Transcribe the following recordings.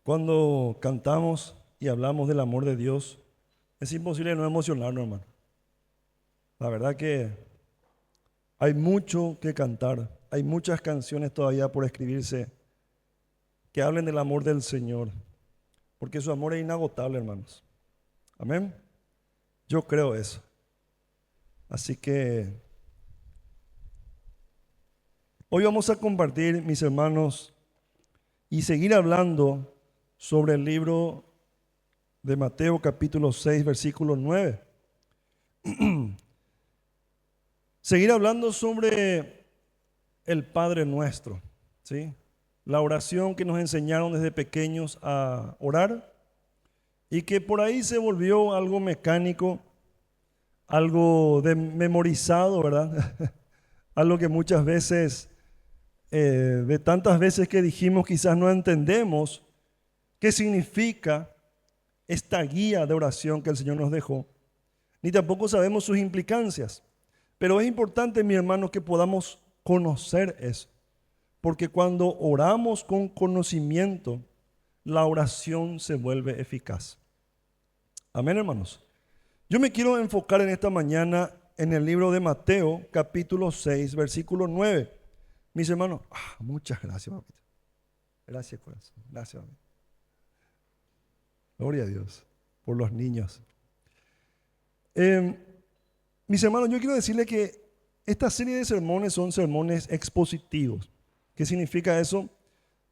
Cuando cantamos y hablamos del amor de Dios, es imposible no emocionarnos, hermano. La verdad que hay mucho que cantar, hay muchas canciones todavía por escribirse que hablen del amor del Señor, porque su amor es inagotable, hermanos. Amén. Yo creo eso. Así que hoy vamos a compartir, mis hermanos, y seguir hablando sobre el libro de Mateo capítulo 6, versículo 9. Seguir hablando sobre el Padre Nuestro, ¿sí? La oración que nos enseñaron desde pequeños a orar y que por ahí se volvió algo mecánico, algo memorizado, ¿verdad? Algo que muchas veces, de tantas veces que dijimos, quizás no entendemos qué significa esta guía de oración que el Señor nos dejó, ni tampoco sabemos sus implicancias. Pero es importante, mi hermano, que podamos conocer eso, porque cuando oramos con conocimiento, la oración se vuelve eficaz. Amén, hermanos. Yo me quiero enfocar en esta mañana en el libro de Mateo, capítulo 6, versículo 9. Mis hermanos, muchas gracias, papito. Gracias, corazón. Gracias, papito. Gloria a Dios por los niños. Mis hermanos, yo quiero decirles que esta serie de sermones son sermones expositivos. ¿Qué significa eso?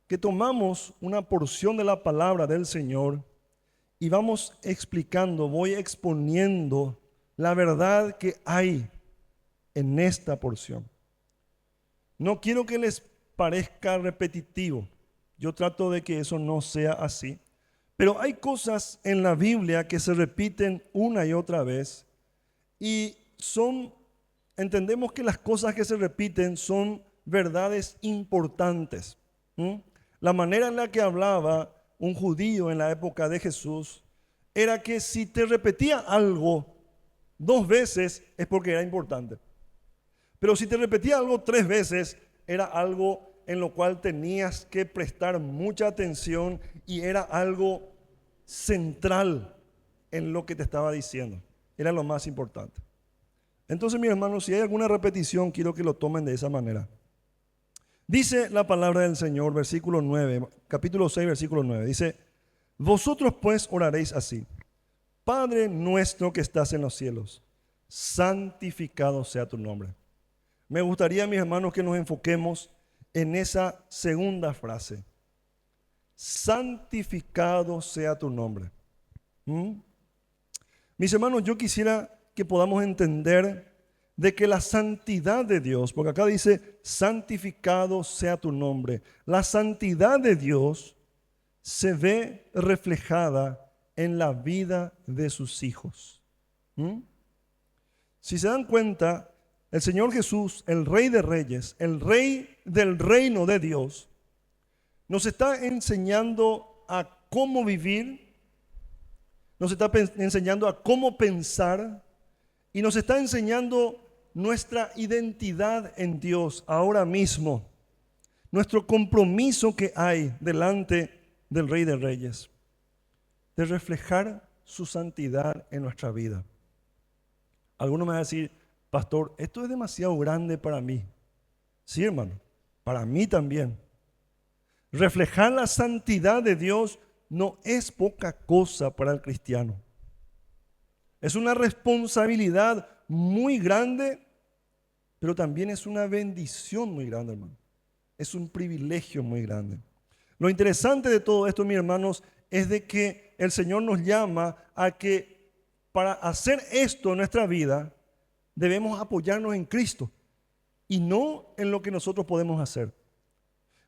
Que tomamos una porción de la palabra del Señor y vamos explicando, voy exponiendo la verdad que hay en esta porción. No quiero que les parezca repetitivo. Yo trato de que eso no sea así. Pero hay cosas en la Biblia que se repiten una y otra vez y entendemos que las cosas que se repiten son verdades importantes. La manera en la que hablaba un judío en la época de Jesús era que si te repetía algo 2 veces es porque era importante. Pero si te repetía algo 3 veces era algo en lo cual tenías que prestar mucha atención y era algo central en lo que te estaba diciendo. Era lo más importante. Entonces, mis hermanos, si hay alguna repetición, quiero que lo tomen de esa manera. Dice la palabra del Señor, versículo 9, capítulo 6, versículo 9. Dice, vosotros pues oraréis así: Padre nuestro que estás en los cielos, santificado sea tu nombre. Me gustaría, mis hermanos, que nos enfoquemos en esa segunda frase. Santificado sea tu nombre. Mis hermanos, yo quisiera que podamos entender de que la santidad de Dios, porque acá dice, santificado sea tu nombre. La santidad de Dios se ve reflejada en la vida de sus hijos. Si se dan cuenta, el Señor Jesús, el Rey de Reyes, el Rey del reino de Dios, nos está enseñando a cómo vivir, nos está enseñando a cómo pensar y nos está enseñando nuestra identidad en Dios ahora mismo, nuestro compromiso que hay delante del Rey de Reyes, de reflejar su santidad en nuestra vida. Algunos me van a decir, pastor, esto es demasiado grande para mí. Sí, hermano, para mí también. Reflejar la santidad de Dios no es poca cosa para el cristiano. Es una responsabilidad muy grande, pero también es una bendición muy grande, hermano. Es un privilegio muy grande. Lo interesante de todo esto, mis hermanos, es de que el Señor nos llama a que para hacer esto en nuestra vida, debemos apoyarnos en Cristo y no en lo que nosotros podemos hacer.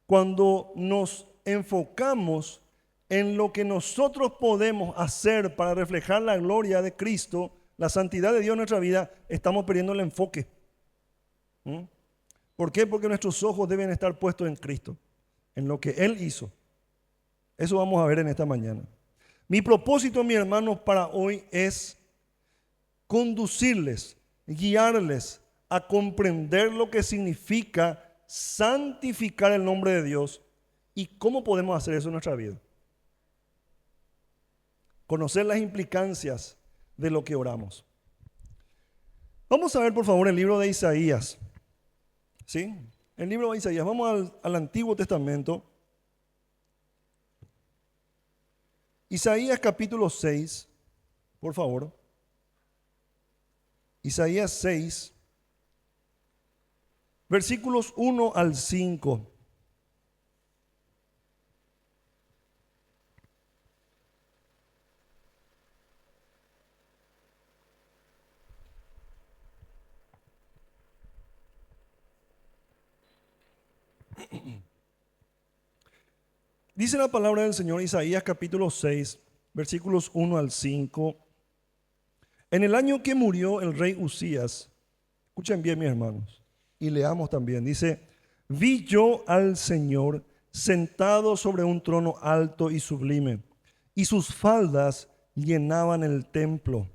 Cuando nos enfocamos en lo que nosotros podemos hacer para reflejar la gloria de Cristo, la santidad de Dios en nuestra vida, estamos perdiendo el enfoque. ¿Por qué? Porque nuestros ojos deben estar puestos en Cristo, en lo que Él hizo. Eso vamos a ver en esta mañana. Mi propósito, mis hermanos, para hoy es conducirles, guiarles a comprender lo que significa santificar el nombre de Dios y cómo podemos hacer eso en nuestra vida. conocer las implicancias de lo que oramos. Vamos a ver, por favor, el libro de Isaías. ¿Sí? El libro de Isaías. Vamos al Antiguo Testamento. Isaías capítulo 6, por favor. Isaías 6, versículos 1 al 5. Dice la palabra del Señor, Isaías capítulo 6, versículos 1 al 5. En el año que murió el rey Usías, escuchen bien mis hermanos, y leamos también, dice, vi yo al Señor sentado sobre un trono alto y sublime, y sus faldas llenaban el templo.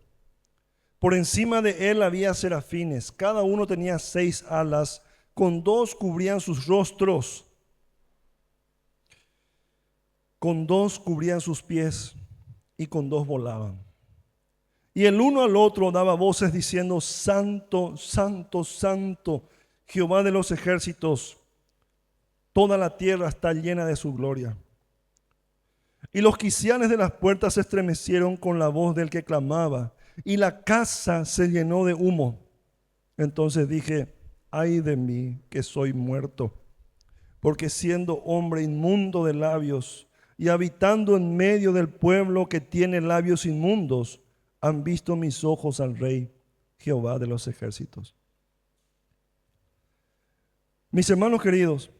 Por encima de él había serafines, cada uno tenía 6 alas, con 2 cubrían sus rostros, con 2 cubrían sus pies y con 2 volaban. Y el uno al otro daba voces diciendo, Santo, Santo, Santo, Jehová de los ejércitos, toda la tierra está llena de su gloria. Y los quicianes de las puertas se estremecieron con la voz del que clamaba, y la casa se llenó de humo. Entonces dije, ay de mí que soy muerto, porque siendo hombre inmundo de labios, y habitando en medio del pueblo que tiene labios inmundos, han visto mis ojos al Rey, Jehová de los ejércitos. Mis hermanos queridos,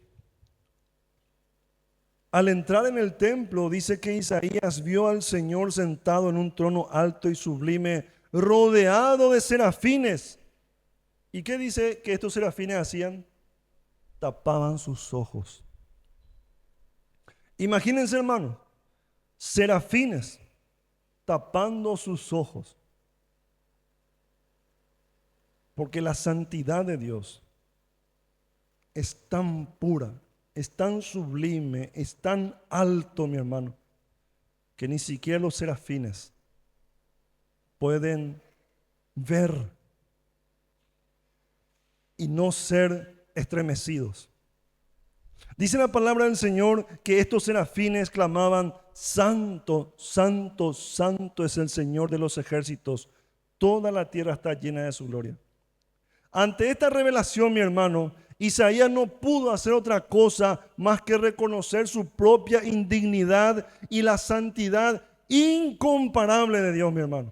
al entrar en el templo, dice que Isaías vio al Señor sentado en un trono alto y sublime, rodeado de serafines. ¿Y qué dice que estos serafines hacían? Tapaban sus ojos. Imagínense, hermanos, serafines tapando sus ojos. Porque la santidad de Dios es tan pura, es tan sublime, es tan alto, mi hermano, que ni siquiera los serafines pueden ver y no ser estremecidos. Dice la palabra del Señor que estos serafines clamaban, Santo, Santo, Santo es el Señor de los ejércitos. Toda la tierra está llena de su gloria. Ante esta revelación, mi hermano, Isaías no pudo hacer otra cosa más que reconocer su propia indignidad y la santidad incomparable de Dios, mi hermano.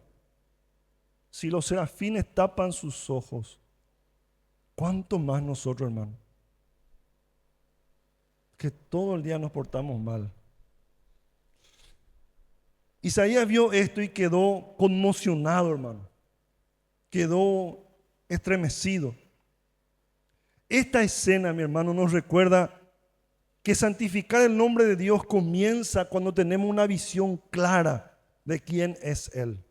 Si los serafines tapan sus ojos, ¿cuánto más nosotros, hermano? Que todo el día nos portamos mal. Isaías vio esto y quedó conmocionado, hermano. Quedó estremecido. Esta escena, mi hermano, nos recuerda que santificar el nombre de Dios comienza cuando tenemos una visión clara de quién es Él.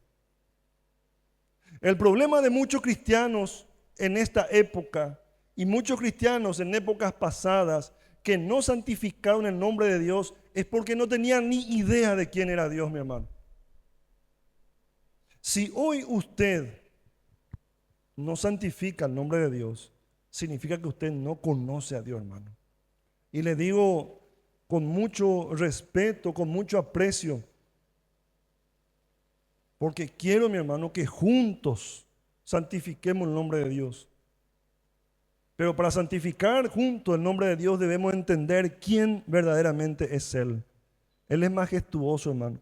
El problema de muchos cristianos en esta época y muchos cristianos en épocas pasadas que no santificaron el nombre de Dios es porque no tenían ni idea de quién era Dios, mi hermano. Si hoy usted no santifica el nombre de Dios, significa que usted no conoce a Dios, hermano. Y le digo con mucho respeto, con mucho aprecio, porque quiero, mi hermano, que juntos santifiquemos el nombre de Dios. Pero para santificar juntos el nombre de Dios debemos entender quién verdaderamente es Él. Él es majestuoso, hermano.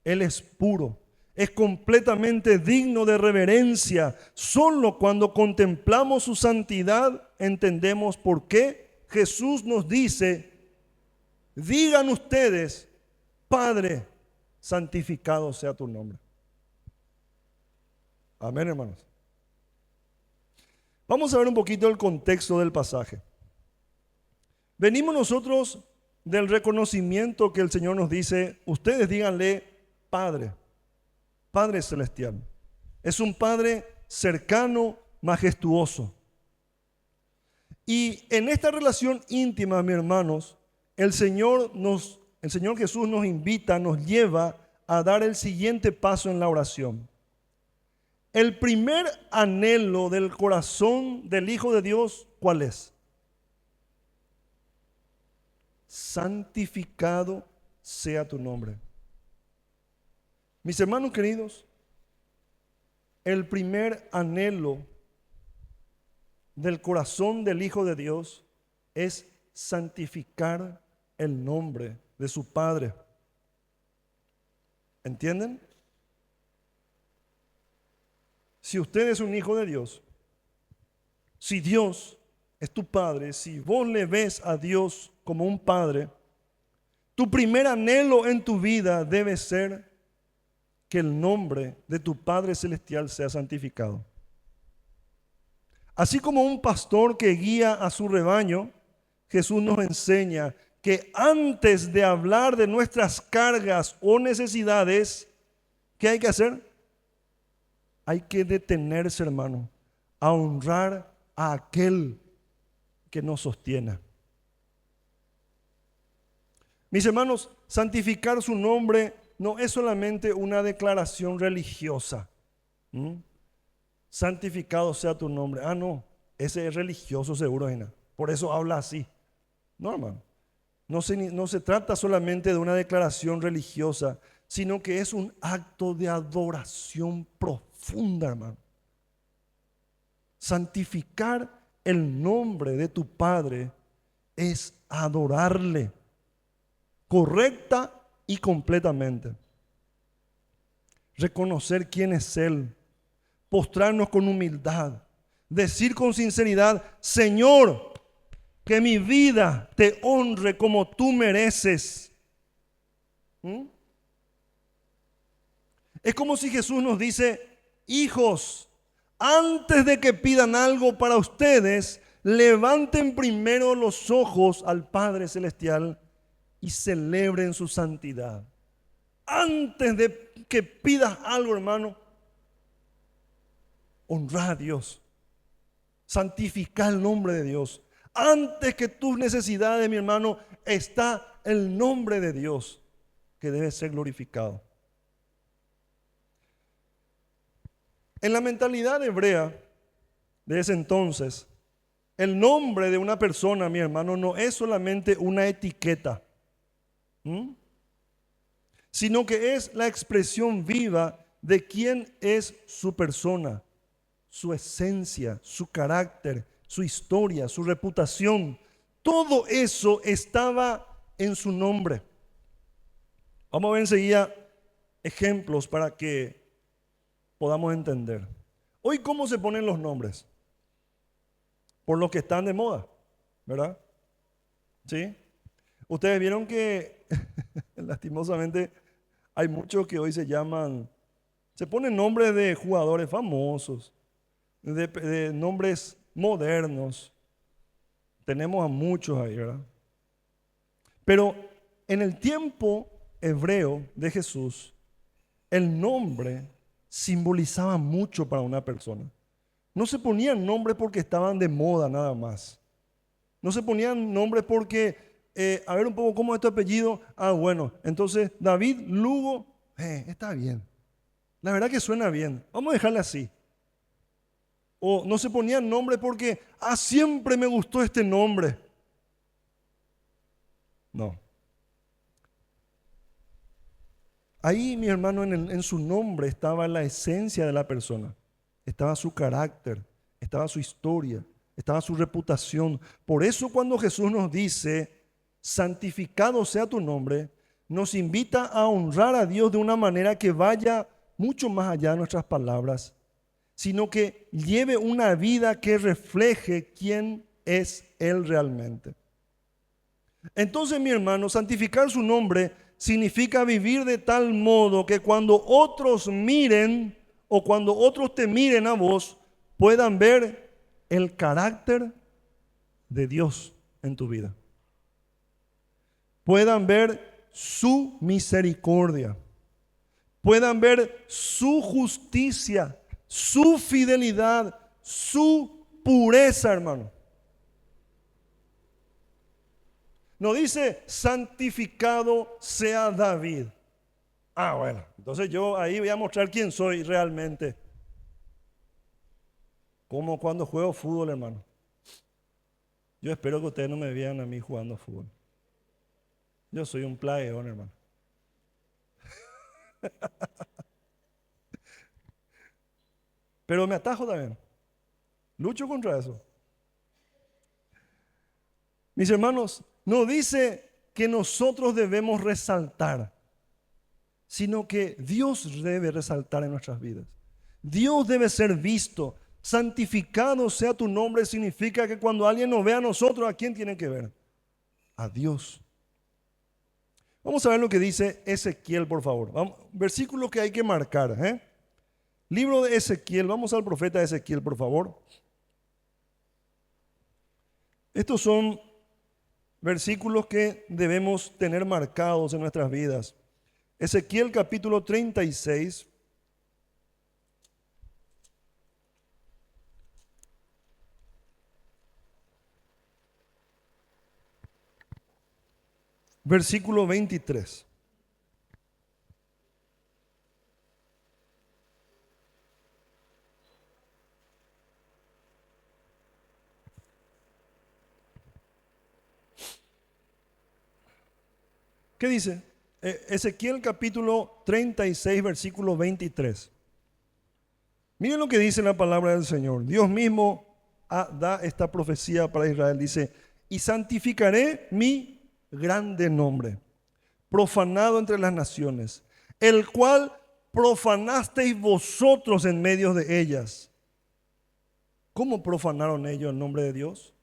Él es puro. Es completamente digno de reverencia. Solo cuando contemplamos su santidad entendemos por qué Jesús nos dice, digan ustedes, Padre, santificado sea tu nombre. Amén, hermanos. Vamos a ver un poquito el contexto del pasaje. Venimos nosotros del reconocimiento que el Señor nos dice, ustedes díganle Padre, Padre celestial. Es un Padre cercano, majestuoso. Y en esta relación íntima, mis hermanos, el Señor Jesús nos invita, nos lleva a dar el siguiente paso en la oración. El primer anhelo del corazón del Hijo de Dios, ¿cuál es? Santificado sea tu nombre. Mis hermanos queridos, el primer anhelo del corazón del Hijo de Dios es santificar el nombre de su Padre. ¿Entienden? Si usted es un hijo de Dios, si Dios es tu Padre, si vos le ves a Dios como un Padre, tu primer anhelo en tu vida debe ser que el nombre de tu Padre Celestial sea santificado. Así como un pastor que guía a su rebaño, Jesús nos enseña que antes de hablar de nuestras cargas o necesidades, ¿qué hay que hacer? Hay que detenerse, hermano, a honrar a aquel que nos sostiene. Mis hermanos, santificar su nombre no es solamente una declaración religiosa. Santificado sea tu nombre. Ah, no, ese es religioso seguro, Gina. Por eso habla así. No, hermano. No se trata solamente de una declaración religiosa, sino que es un acto de adoración profunda, hermano. Santificar el nombre de tu Padre es adorarle correcta y completamente. Reconocer quién es Él, postrarnos con humildad, decir con sinceridad: Señor, que mi vida te honre como tú mereces. Es como si Jesús nos dice: hijos, antes de que pidan algo para ustedes, levanten primero los ojos al Padre Celestial y celebren su santidad. Antes de que pidas algo, hermano, honra a Dios. Santifica el nombre de Dios. Antes que tus necesidades, mi hermano, está el nombre de Dios que debe ser glorificado. En la mentalidad hebrea de ese entonces, el nombre de una persona, mi hermano, no es solamente una etiqueta, sino que es la expresión viva de quién es su persona, su esencia, su carácter, su historia, su reputación. Todo eso estaba en su nombre. Vamos a ver enseguida ejemplos para que podamos entender. Hoy, ¿cómo se ponen los nombres? Por los que están de moda, ¿verdad? ¿Sí? Ustedes vieron que lastimosamente hay muchos que hoy se ponen nombres de jugadores famosos, de nombres modernos. Tenemos a muchos ahí, ¿verdad? Pero en el tiempo hebreo de Jesús, el nombre simbolizaba mucho para una persona. No se ponían nombres porque estaban de moda nada más. No se ponían nombres porque, a ver un poco cómo es tu apellido. Ah, bueno, entonces David Lugo, está bien. La verdad que suena bien. Vamos a dejarle así. O no se ponían nombres porque, siempre me gustó este nombre. No. Ahí, mi hermano, en su nombre estaba la esencia de la persona. Estaba su carácter, estaba su historia, estaba su reputación. Por eso cuando Jesús nos dice: santificado sea tu nombre, nos invita a honrar a Dios de una manera que vaya mucho más allá de nuestras palabras, sino que lleve una vida que refleje quién es Él realmente. Entonces, mi hermano, santificar su nombre significa vivir de tal modo que cuando otros miren o cuando otros te miren a vos, puedan ver el carácter de Dios en tu vida. Puedan ver su misericordia. Puedan ver su justicia, su fidelidad, su pureza, hermano. No dice: santificado sea David. Ah, bueno, entonces yo ahí voy a mostrar quién soy realmente. Como cuando juego fútbol, hermano. Yo espero que ustedes no me vean a mí jugando fútbol. Yo soy un plagueón, hermano. Pero me atajo también. Lucho contra eso. Mis hermanos, no dice que nosotros debemos resaltar, sino que Dios debe resaltar en nuestras vidas. Dios debe ser visto. Santificado sea tu nombre significa que cuando alguien nos vea a nosotros, ¿a quién tiene que ver? A Dios. Vamos a ver lo que dice Ezequiel, por favor. Versículo que hay que marcar. Libro de Ezequiel. Vamos al profeta Ezequiel, por favor. Estos son versículos que debemos tener marcados en nuestras vidas. Ezequiel capítulo 36. Versículo 23. ¿Qué dice? Ezequiel capítulo 36, versículo 23. Miren lo que dice la palabra del Señor. Dios mismo da esta profecía para Israel. Dice, y santificaré mi grande nombre, profanado entre las naciones, el cual profanasteis vosotros en medio de ellas. ¿Cómo profanaron ellos el nombre de Dios?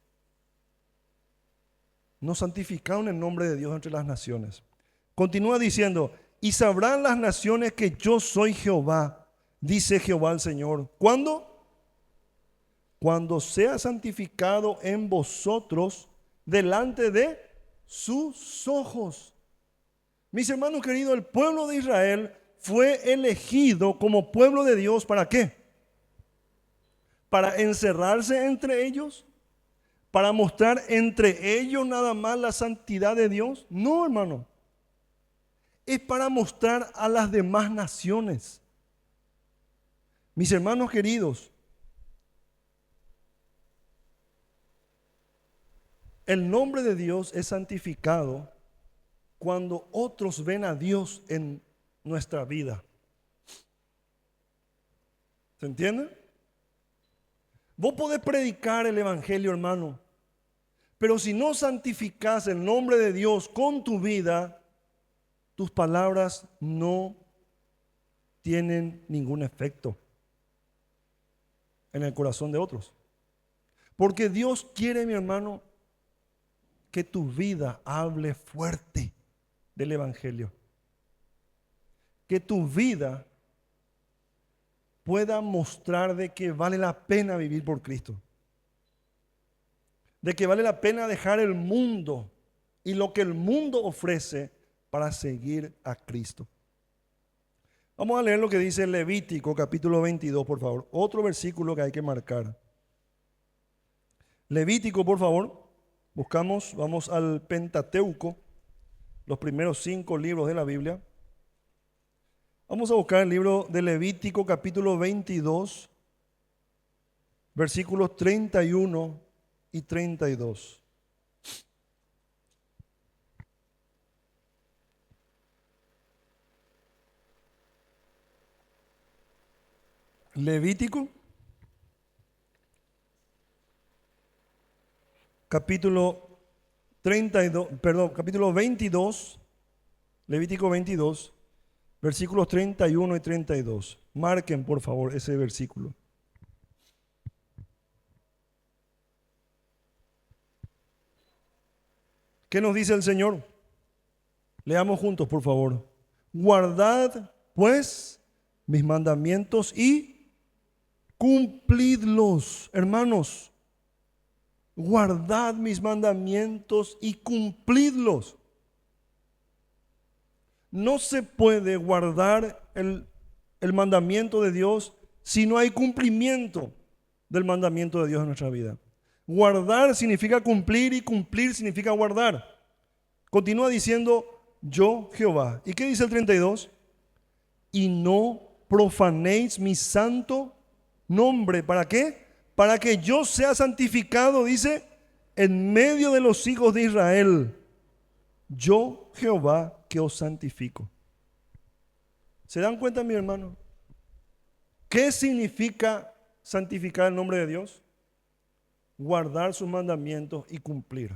No santificaron el nombre de Dios entre las naciones. Continúa diciendo, y sabrán las naciones que yo soy Jehová, dice Jehová el Señor. ¿Cuándo? Cuando sea santificado en vosotros delante de sus ojos. Mis hermanos queridos, el pueblo de Israel fue elegido como pueblo de Dios. ¿Para qué? ¿Para encerrarse entre ellos? ¿Para mostrar entre ellos nada más la santidad de Dios? No, hermano. Es para mostrar a las demás naciones. Mis hermanos queridos, el nombre de Dios es santificado cuando otros ven a Dios en nuestra vida. ¿Se entiende? Vos podés predicar el evangelio, hermano, pero si no santificás el nombre de Dios con tu vida, tus palabras no tienen ningún efecto en el corazón de otros. Porque Dios quiere, mi hermano, que tu vida hable fuerte del evangelio. Que tu vida pueda mostrar de que vale la pena vivir por Cristo. De que vale la pena dejar el mundo y lo que el mundo ofrece para seguir a Cristo. Vamos a leer lo que dice Levítico capítulo 22, por favor. Otro versículo que hay que marcar. Levítico, por favor. Buscamos, vamos al Pentateuco, los primeros 5 libros de la Biblia. Vamos a buscar el libro de Levítico capítulo 22, versículos 31 y 32. Levítico capítulo 22, Levítico 22, versículos 31 y 32. Marquen, por favor, ese versículo. ¿Qué nos dice el Señor? Leamos juntos, por favor. Guardad, pues, mis mandamientos y cumplidlos, hermanos. Guardad mis mandamientos y cumplidlos. No se puede guardar el mandamiento de Dios si no hay cumplimiento del mandamiento de Dios en nuestra vida. Guardar significa cumplir y cumplir significa guardar. Continúa diciendo, yo Jehová. ¿Y qué dice el 32? y no profanéis mi santo nombre. ¿Para qué? Para que yo sea santificado, dice, en medio de los hijos de Israel. Yo, Jehová, que os santifico. ¿Se dan cuenta, mi hermano? ¿Qué significa santificar el nombre de Dios? Guardar sus mandamientos y cumplir.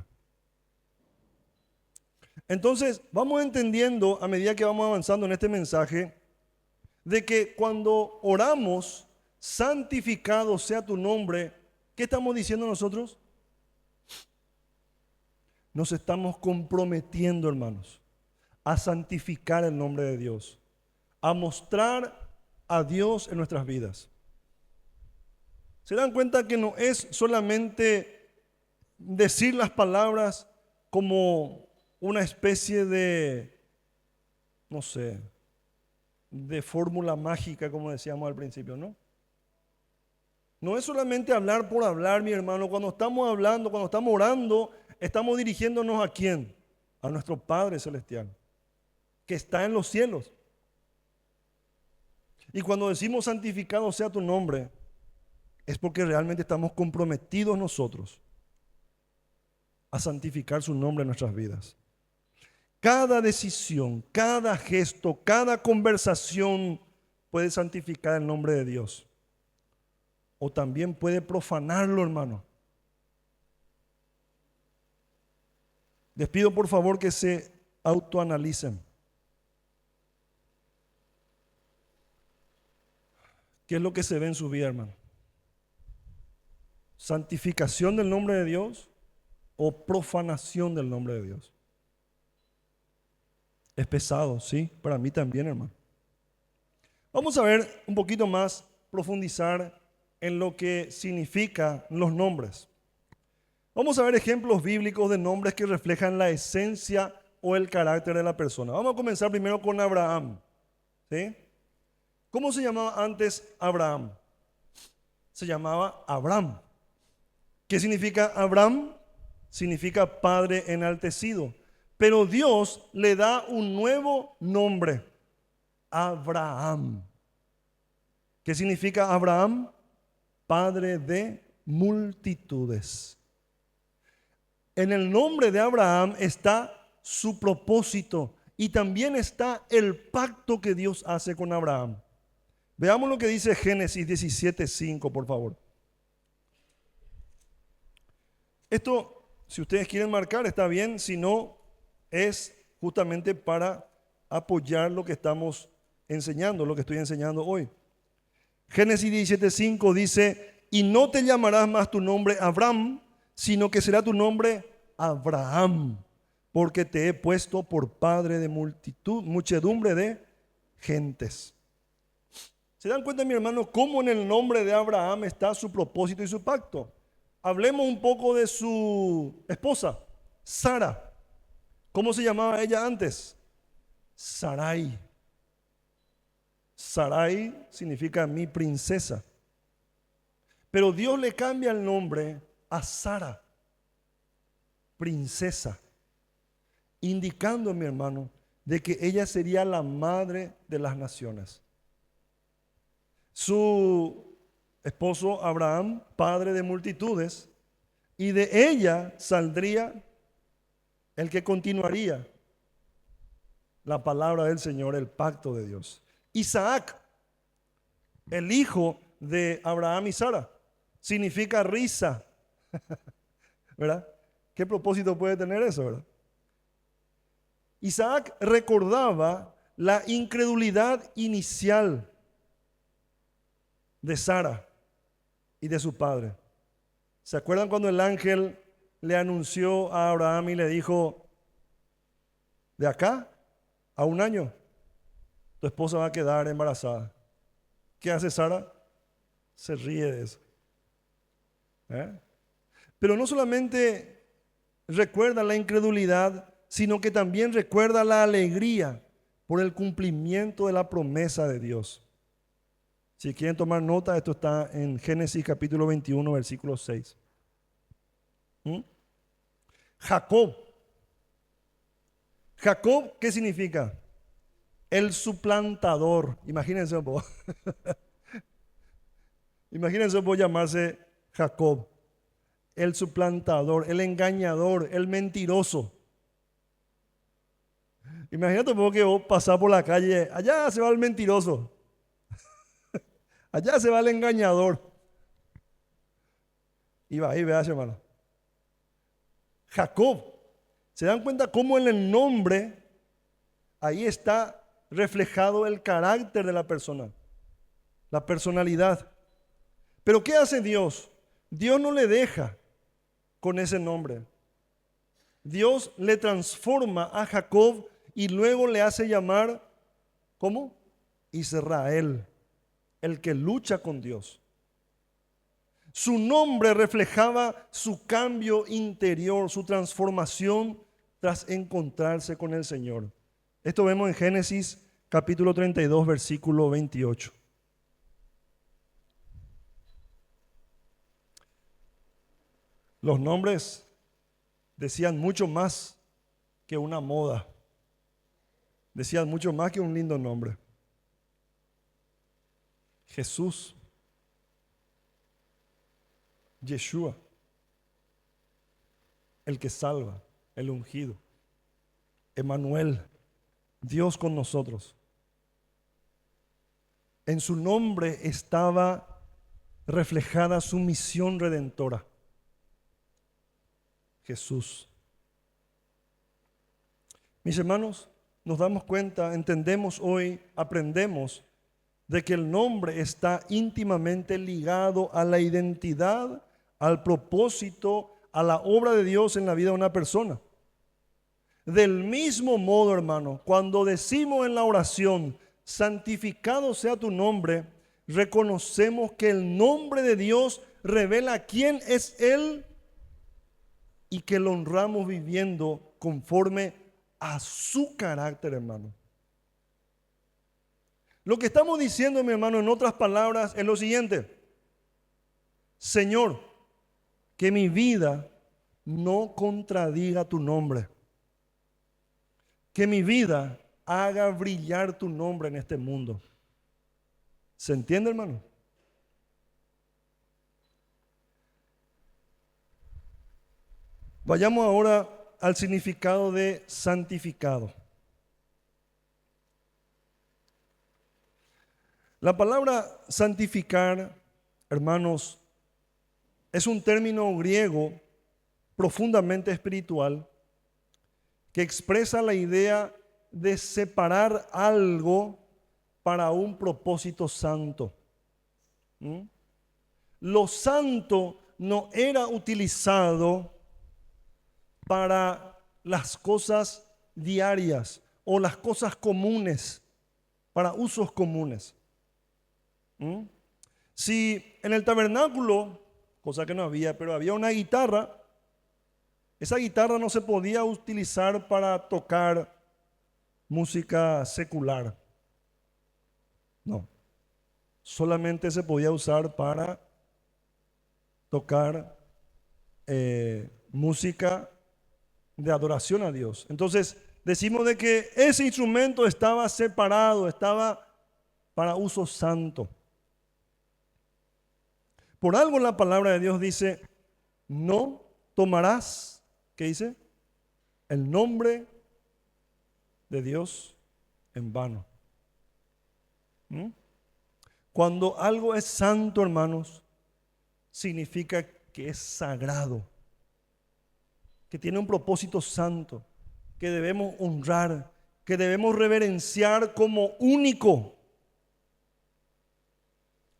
Entonces, vamos entendiendo a medida que vamos avanzando en este mensaje, de que cuando oramos, santificado sea tu nombre, ¿qué estamos diciendo nosotros? Nos estamos comprometiendo, hermanos, a santificar el nombre de Dios, a mostrar a Dios en nuestras vidas. ¿Se dan cuenta que no es solamente decir las palabras como una especie de, no sé, de fórmula mágica, como decíamos al principio, ¿no? No es solamente hablar por hablar, mi hermano. Cuando estamos hablando, cuando estamos orando, estamos dirigiéndonos ¿a quién? A nuestro Padre Celestial, que está en los cielos. Y cuando decimos santificado sea tu nombre, es porque realmente estamos comprometidos nosotros a santificar su nombre en nuestras vidas. Cada decisión, cada gesto, cada conversación puede santificar el nombre de Dios. O también puede profanarlo, hermano. Les pido por favor que se autoanalicen. ¿Qué es lo que se ve en su vida, hermano? ¿Santificación del nombre de Dios o profanación del nombre de Dios? Es pesado, sí, para mí también, hermano. Vamos a ver un poquito más, profundizar en lo que significan los nombres. Vamos a ver ejemplos bíblicos de nombres que reflejan la esencia o el carácter de la persona. Vamos a comenzar primero con Abraham, ¿sí? ¿Cómo se llamaba antes Abraham? Se llamaba Abram. ¿Qué significa Abram? Significa padre enaltecido. Pero Dios le da un nuevo nombre, Abraham. ¿Qué significa Abraham? Padre de multitudes. En el nombre de Abraham está su propósito y también está el pacto que Dios hace con Abraham. Veamos lo que dice Génesis 17:5, por favor. Esto, si ustedes quieren marcar, está bien, si no, es justamente para apoyar lo que estamos enseñando, lo que estoy enseñando hoy. Génesis 17:5 dice, y no te llamarás más tu nombre Abram, sino que será tu nombre Abraham, porque te he puesto por padre de muchedumbre de gentes. ¿Se dan cuenta, mi hermano, cómo en el nombre de Abraham está su propósito y su pacto? Hablemos un poco de su esposa, Sara. ¿Cómo se llamaba ella antes? Sarai. Sarai significa mi princesa. Pero Dios le cambia el nombre a Sara, princesa, indicando, mi hermano, de que ella sería la madre de las naciones. Su esposo Abraham, padre de multitudes, y de ella saldría el que continuaría la palabra del Señor, el pacto de Dios. Isaac, el hijo de Abraham y Sara, significa risa, ¿verdad? ¿Qué propósito puede tener eso, verdad? Isaac recordaba la incredulidad inicial de Sara y de su padre. ¿Se acuerdan cuando el ángel le anunció a Abraham y le dijo, de acá a un año, tu esposa va a quedar embarazada? ¿Qué hace Sara? Se ríe de eso. Pero no solamente recuerda la incredulidad, sino que también recuerda la alegría por el cumplimiento de la promesa de Dios. Si quieren tomar nota, esto está en Génesis capítulo 21, versículo 6. Jacob. Jacob, ¿qué significa? el suplantador. Imagínense un poco. Imagínense un poco llamarse Jacob. El suplantador, el engañador, el mentiroso. Imagínate un poco que vos pasás por la calle, allá se va el mentiroso. Allá se va el engañador. Y va ahí, veas, hermano. Jacob. ¿Se dan cuenta cómo en el nombre ahí está reflejado el carácter de la persona? La personalidad. Pero ¿qué hace Dios? Dios no le deja con ese nombre. Dios le transforma a Jacob y luego le hace llamar, ¿cómo? Israel, el que lucha con Dios. Su nombre reflejaba su cambio interior, su transformación tras encontrarse con el Señor. Esto vemos en Génesis capítulo 32, versículo 28. Los nombres decían mucho más que una moda. Decían mucho más que un lindo nombre. Jesús, Yeshua, el que salva, el ungido. Emmanuel, Dios con nosotros. En su nombre estaba reflejada su misión redentora. Jesús. Mis hermanos, nos damos cuenta, entendemos hoy, aprendemos de que el nombre está íntimamente ligado a la identidad, al propósito, a la obra de Dios en la vida de una persona. Del mismo modo, hermano, cuando decimos en la oración, santificado sea tu nombre, reconocemos que el nombre de Dios revela quién es Él y que lo honramos viviendo conforme a su carácter, hermano. Lo que estamos diciendo, mi hermano, en otras palabras, es lo siguiente: Señor, que mi vida no contradiga tu nombre. Que mi vida haga brillar tu nombre en este mundo. ¿Se entiende, hermano? Vayamos ahora al significado de santificado. La palabra santificar, hermanos, es un término griego profundamente espiritual que expresa la idea de separar algo para un propósito santo. Lo santo no era utilizado para las cosas diarias o las cosas comunes, para usos comunes. Si en el tabernáculo, cosa que no había, pero había una guitarra, esa guitarra no se podía utilizar para tocar música secular. No, solamente se podía usar para tocar música de adoración a Dios. Entonces decimos de que ese instrumento estaba separado, estaba para uso santo. Por algo la palabra de Dios dice: no tomarás, ¿qué dice? El nombre de Dios en vano. Cuando algo es santo, hermanos, significa que es sagrado, que tiene un propósito santo, que debemos honrar, que debemos reverenciar como único.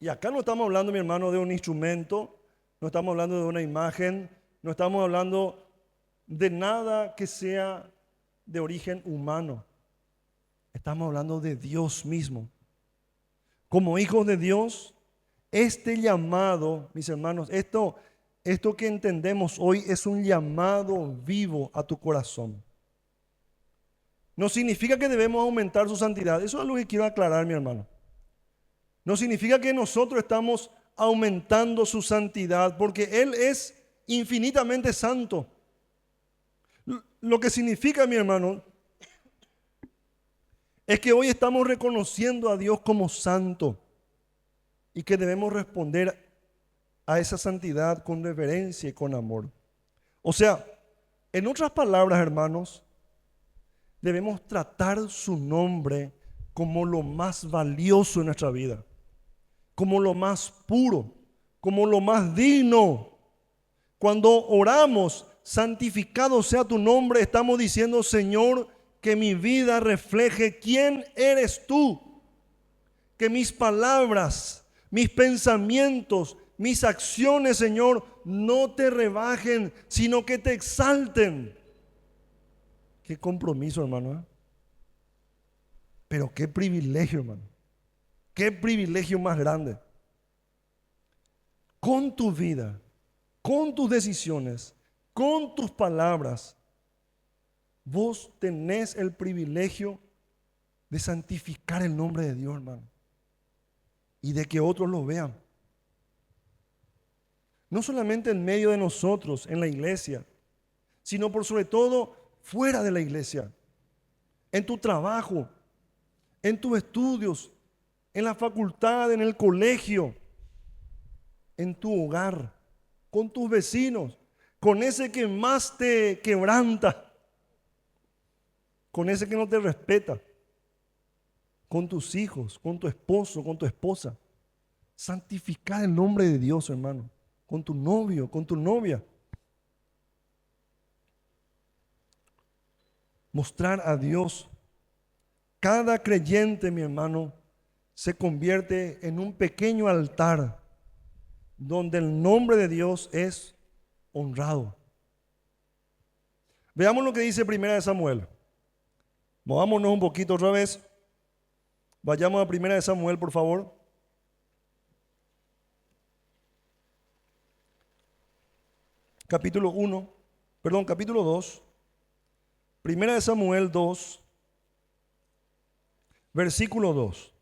Y acá no estamos hablando, mi hermano, de un instrumento, no estamos hablando de una imagen, no estamos hablando de nada que sea de origen humano. Estamos hablando de Dios mismo. Como hijos de Dios, este llamado, mis hermanos, esto que entendemos hoy es un llamado vivo a tu corazón. No significa que debemos aumentar su santidad. Eso es algo que quiero aclarar, mi hermano. No significa que nosotros estamos aumentando su santidad, porque Él es infinitamente santo. Lo que significa, mi hermano, es que hoy estamos reconociendo a Dios como santo y que debemos responder a esa santidad con reverencia y con amor. O sea, en otras palabras, hermanos, debemos tratar su nombre como lo más valioso en nuestra vida, como lo más puro, como lo más digno. Cuando oramos, santificado sea tu nombre, estamos diciendo, Señor, que mi vida refleje quién eres tú. Que mis palabras, mis pensamientos, mis acciones, Señor, no te rebajen, sino que te exalten. Qué compromiso, hermano, ¿eh? Pero qué privilegio, hermano. Qué privilegio más grande. Con tu vida, con tus decisiones, con tus palabras, vos tenés el privilegio de santificar el nombre de Dios, hermano. Y de que otros lo vean. No solamente en medio de nosotros, en la iglesia, sino por sobre todo fuera de la iglesia. En tu trabajo, en tus estudios, en la facultad, en el colegio, en tu hogar, con tus vecinos, con ese que más te quebranta, con ese que no te respeta, con tus hijos, con tu esposo, con tu esposa. Santificar el nombre de Dios, hermano, con tu novio, con tu novia. Mostrar a Dios. Cada creyente, mi hermano, se convierte en un pequeño altar donde el nombre de Dios es honrado. Veamos lo que dice 1 Samuel. Movámonos un poquito otra vez. Vayamos a 1 Samuel, por favor. Capítulo 2. 1 Samuel 2, versículo 2.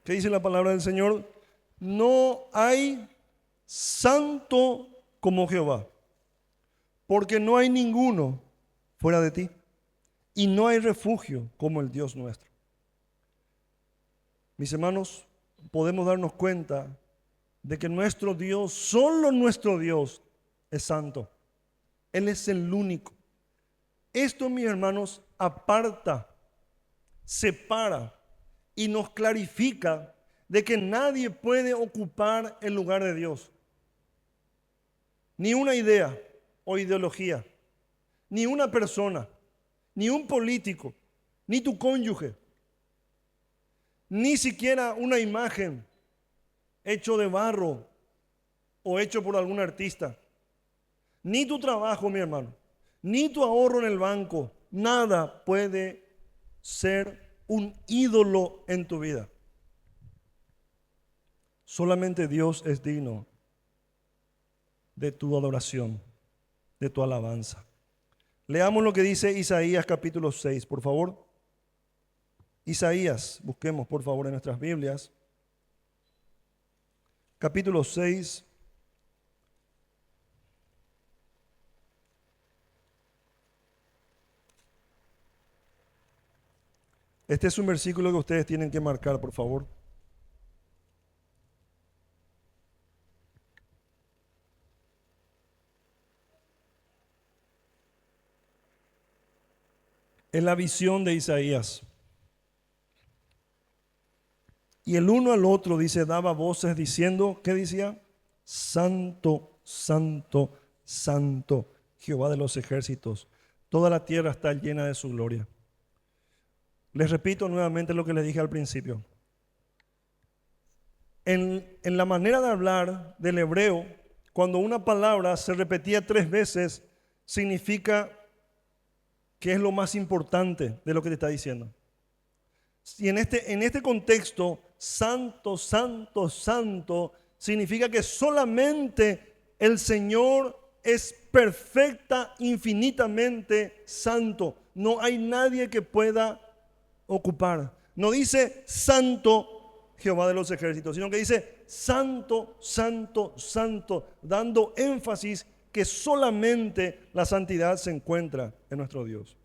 ¿Qué dice la palabra del Señor? No hay santo como Jehová, porque no hay ninguno fuera de ti, y no hay refugio como el Dios nuestro. Mis hermanos, podemos darnos cuenta de que nuestro Dios, solo nuestro Dios, es santo. Él es el único. Esto, mis hermanos, aparta, separa y nos clarifica de que nadie puede ocupar el lugar de Dios. Ni una idea o ideología, ni una persona, ni un político, ni tu cónyuge, ni siquiera una imagen hecho de barro o hecho por algún artista, ni tu trabajo, mi hermano, ni tu ahorro en el banco, nada puede ser un ídolo en tu vida. Solamente Dios es digno de tu adoración, de tu alabanza. Leamos lo que dice Isaías capítulo 6, por favor. Isaías, busquemos por favor en nuestras Biblias. Capítulo 6. Este es un versículo que ustedes tienen que marcar, por favor. Es la visión de Isaías. Y el uno al otro, dice, daba voces diciendo, ¿qué decía? Santo, santo, santo, Jehová de los ejércitos. Toda la tierra está llena de su gloria. Les repito nuevamente lo que les dije al principio. En la manera de hablar del hebreo, cuando una palabra se repetía 3 veces, significa que es lo más importante de lo que te está diciendo. Y en este contexto, santo, santo, santo, significa que solamente el Señor es perfecta, infinitamente santo. No hay nadie que pueda ocupar. No dice santo Jehová de los ejércitos, sino que dice santo, santo, santo, dando énfasis que solamente la santidad se encuentra en nuestro Dios.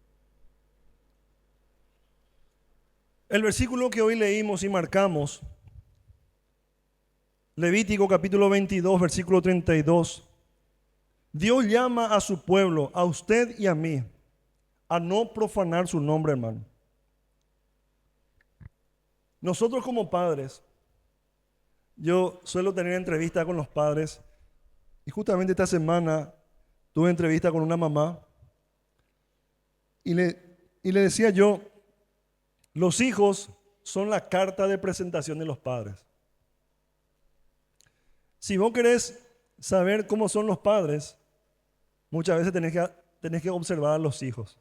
El versículo que hoy leímos y marcamos, Levítico capítulo 22, versículo 32, Dios llama a su pueblo, a usted y a mí, a no profanar su nombre, hermano. Nosotros como padres, yo suelo tener entrevistas con los padres y justamente esta semana tuve entrevista con una mamá y le decía yo, los hijos son la carta de presentación de los padres. Si vos querés saber cómo son los padres, muchas veces tenés que observar a los hijos.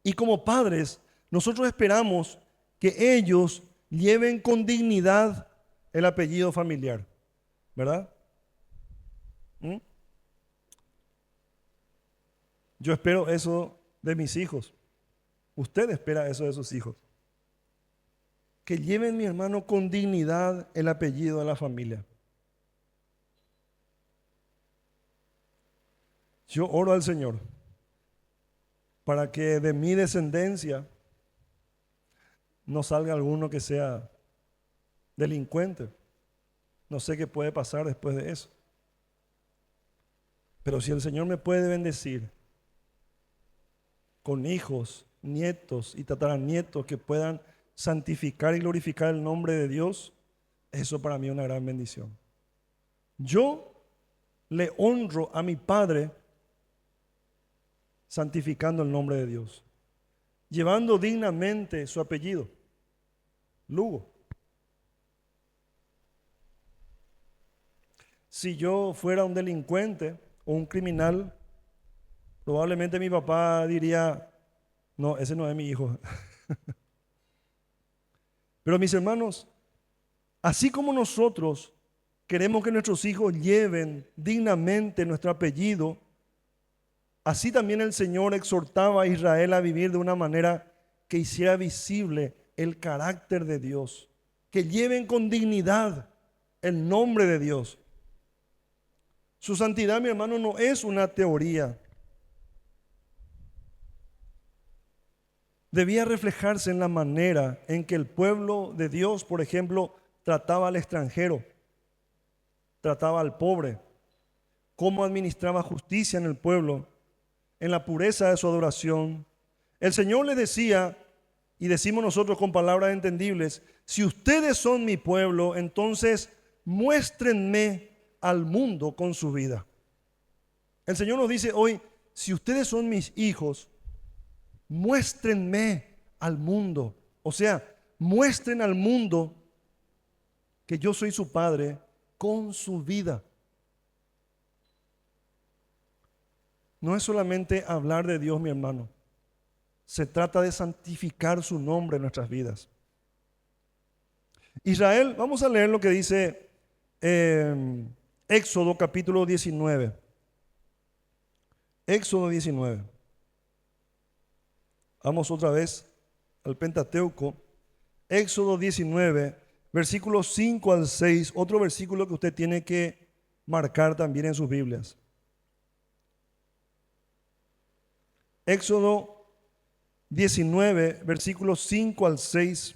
Y como padres, nosotros esperamos que ellos lleven con dignidad el apellido familiar, ¿verdad? Yo espero eso de mis hijos. Usted espera eso de sus hijos. Que lleven, mi hermano, con dignidad el apellido de la familia. Yo oro al Señor para que de mi descendencia no salga alguno que sea delincuente. No sé qué puede pasar después de eso. Pero si el Señor me puede bendecir con hijos, nietos y tataranietos que puedan santificar y glorificar el nombre de Dios, eso para mí es una gran bendición. Yo le honro a mi Padre santificando el nombre de Dios, llevando dignamente su apellido, Lugo. Si yo fuera un delincuente o un criminal, probablemente mi papá diría, no, ese no es mi hijo. Pero mis hermanos, así como nosotros queremos que nuestros hijos lleven dignamente nuestro apellido, así también el Señor exhortaba a Israel a vivir de una manera que hiciera visible el carácter de Dios, que lleven con dignidad el nombre de Dios. Su santidad, mi hermano, no es una teoría. Debía reflejarse en la manera en que el pueblo de Dios, por ejemplo, trataba al extranjero, trataba al pobre, cómo administraba justicia en el pueblo, en la pureza de su adoración. El Señor le decía, y decimos nosotros con palabras entendibles, si ustedes son mi pueblo, entonces muéstrenme al mundo con su vida. El Señor nos dice hoy, si ustedes son mis hijos, muéstrenme al mundo. O sea, muestren al mundo que yo soy su Padre con su vida. No es solamente hablar de Dios, mi hermano. Se trata de santificar su nombre en nuestras vidas. Israel, vamos a leer lo que dice Éxodo capítulo 19. Éxodo 19. Vamos otra vez al Pentateuco. Éxodo 19, versículos 5 al 6. Otro versículo que usted tiene que marcar también en sus Biblias. Éxodo 19, versículos 5 al 6.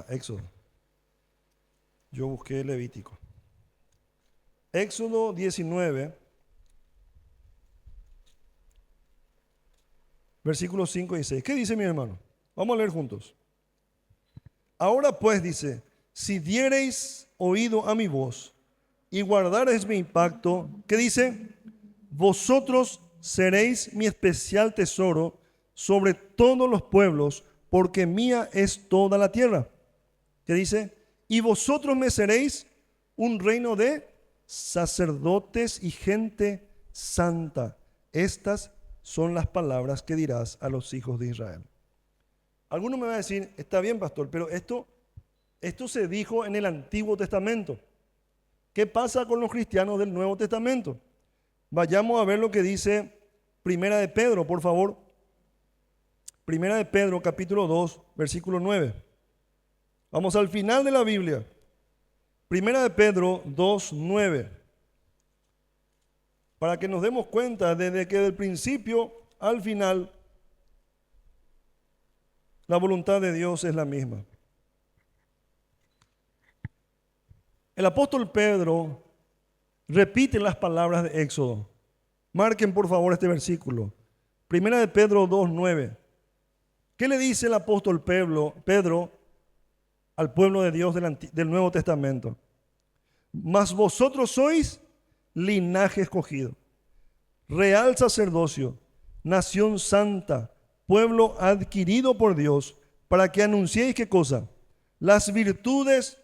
Éxodo. Yo busqué Levítico. Éxodo 19, versículos 5 y 6. ¿Qué dice mi hermano? Vamos a leer juntos. Ahora pues dice, si diereis oído a mi voz y guardareis mi pacto, ¿qué dice? Vosotros seréis mi especial tesoro sobre todos los pueblos, porque mía es toda la tierra. ¿Qué dice? Y vosotros me seréis un reino de sacerdotes y gente santa. Estas son las palabras que dirás a los hijos de Israel. Alguno me va a decir, está bien, pastor, pero esto se dijo en el Antiguo Testamento. ¿Qué pasa con los cristianos del Nuevo Testamento? Vayamos a ver lo que dice Primera de Pedro, por favor. Primera de Pedro, capítulo 2, versículo 9. Vamos al final de la Biblia. Primera de Pedro 2, 9. Para que nos demos cuenta desde que del principio al final la voluntad de Dios es la misma. El apóstol Pedro repite las palabras de Éxodo. Marquen por favor este versículo. Primera de Pedro 2, 9. ¿Qué le dice el apóstol Pedro al pueblo de Dios del Nuevo Testamento? Mas vosotros sois linaje escogido, real sacerdocio, nación santa, pueblo adquirido por Dios, para que anunciéis ¿qué cosa? Las virtudes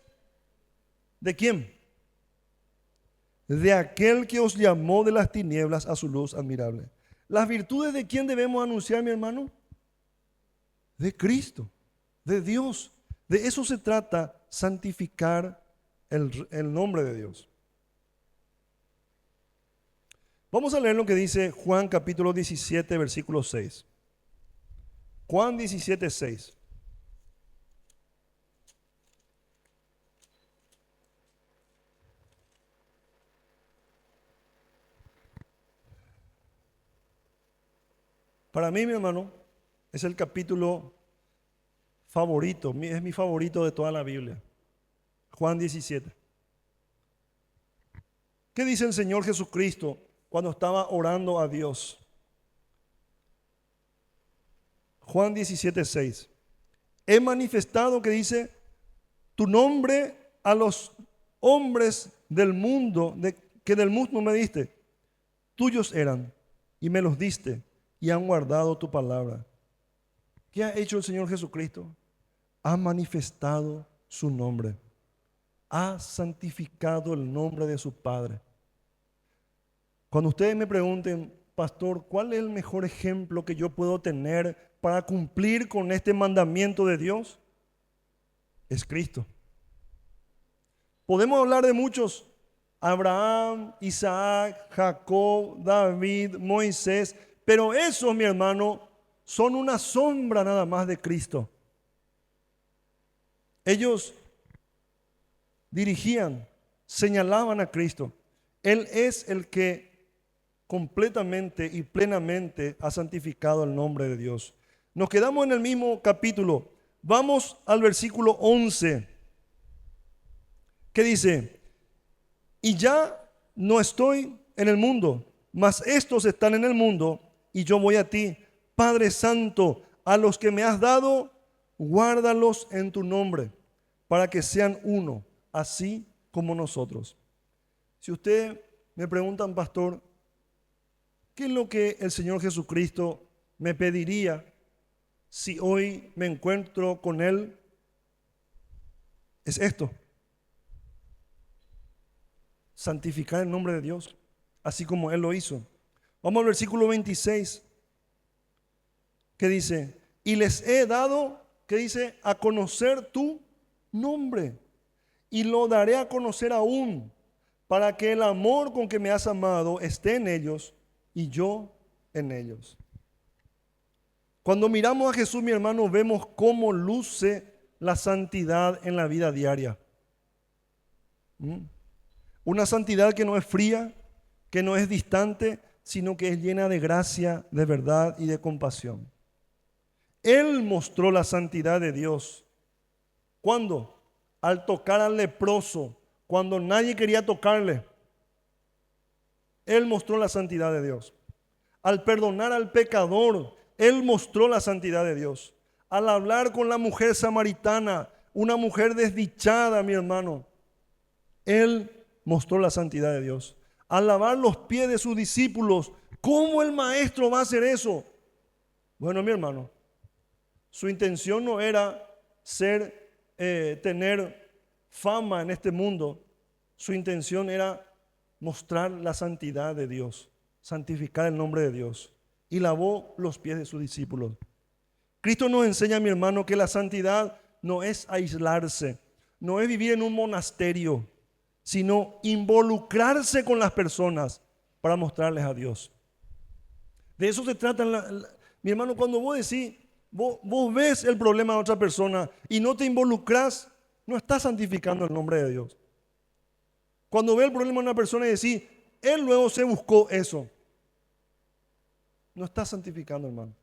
¿de quién? De aquel que os llamó de las tinieblas a su luz admirable. ¿Las virtudes de quién debemos anunciar, mi hermano? De Cristo, de Dios. De eso se trata, santificar el nombre de Dios. Vamos a leer lo que dice Juan capítulo 17, versículo 6. Juan 17, 6. Para mí, mi hermano, es el capítulo favorito, es mi favorito de toda la Biblia. Juan 17. ¿Qué dice el Señor Jesucristo cuando estaba orando a Dios? Juan 17, 6. He manifestado, que dice, tu nombre a los hombres del mundo, que del mundo me diste. Tuyos eran y me los diste y han guardado tu palabra. ¿Qué ha hecho el Señor Jesucristo? Ha manifestado su nombre. Ha santificado el nombre de su Padre. Cuando ustedes me pregunten, pastor, ¿cuál es el mejor ejemplo que yo puedo tener para cumplir con este mandamiento de Dios? Es Cristo. Podemos hablar de muchos: Abraham, Isaac, Jacob, David, Moisés, pero esos, mi hermano, son una sombra nada más de Cristo. Ellos dirigían, señalaban a Cristo. Él es el que completamente y plenamente ha santificado el nombre de Dios. Nos quedamos en el mismo capítulo. Vamos al versículo 11. ¿Qué dice? Y ya no estoy en el mundo, mas estos están en el mundo y yo voy a ti. Padre Santo, a los que me has dado, guárdalos en tu nombre, para que sean uno, así como nosotros. Si usted me preguntan, pastor, ¿qué es lo que el Señor Jesucristo me pediría si hoy me encuentro con Él? Es esto: santificar el nombre de Dios, así como Él lo hizo. Vamos al versículo 26, que dice, y les he dado, que dice, a conocer tu nombre, y lo daré a conocer aún, para que el amor con que me has amado esté en ellos y yo en ellos. Cuando miramos a Jesús, mi hermano, vemos cómo luce la santidad en la vida diaria. Una santidad que no es fría, que no es distante, sino que es llena de gracia, de verdad y de compasión. Él mostró la santidad de Dios. ¿Cuándo? Al tocar al leproso, cuando nadie quería tocarle. Él mostró la santidad de Dios. Al perdonar al pecador, Él mostró la santidad de Dios. Al hablar con la mujer samaritana, una mujer desdichada, mi hermano, Él mostró la santidad de Dios. Al lavar los pies de sus discípulos, ¿cómo el maestro va a hacer eso? Bueno, mi hermano, su intención no era tener fama en este mundo. Su intención era mostrar la santidad de Dios, santificar el nombre de Dios, y lavó los pies de sus discípulos. Cristo nos enseña, mi hermano, que la santidad no es aislarse, no es vivir en un monasterio, sino involucrarse con las personas, para mostrarles a Dios. De eso se trata, mi hermano, cuando vos decís, vos ves el problema de otra persona y no te involucras, no estás santificando el nombre de Dios. Cuando ves el problema de una persona y decís, él luego se buscó eso, no estás santificando, hermano.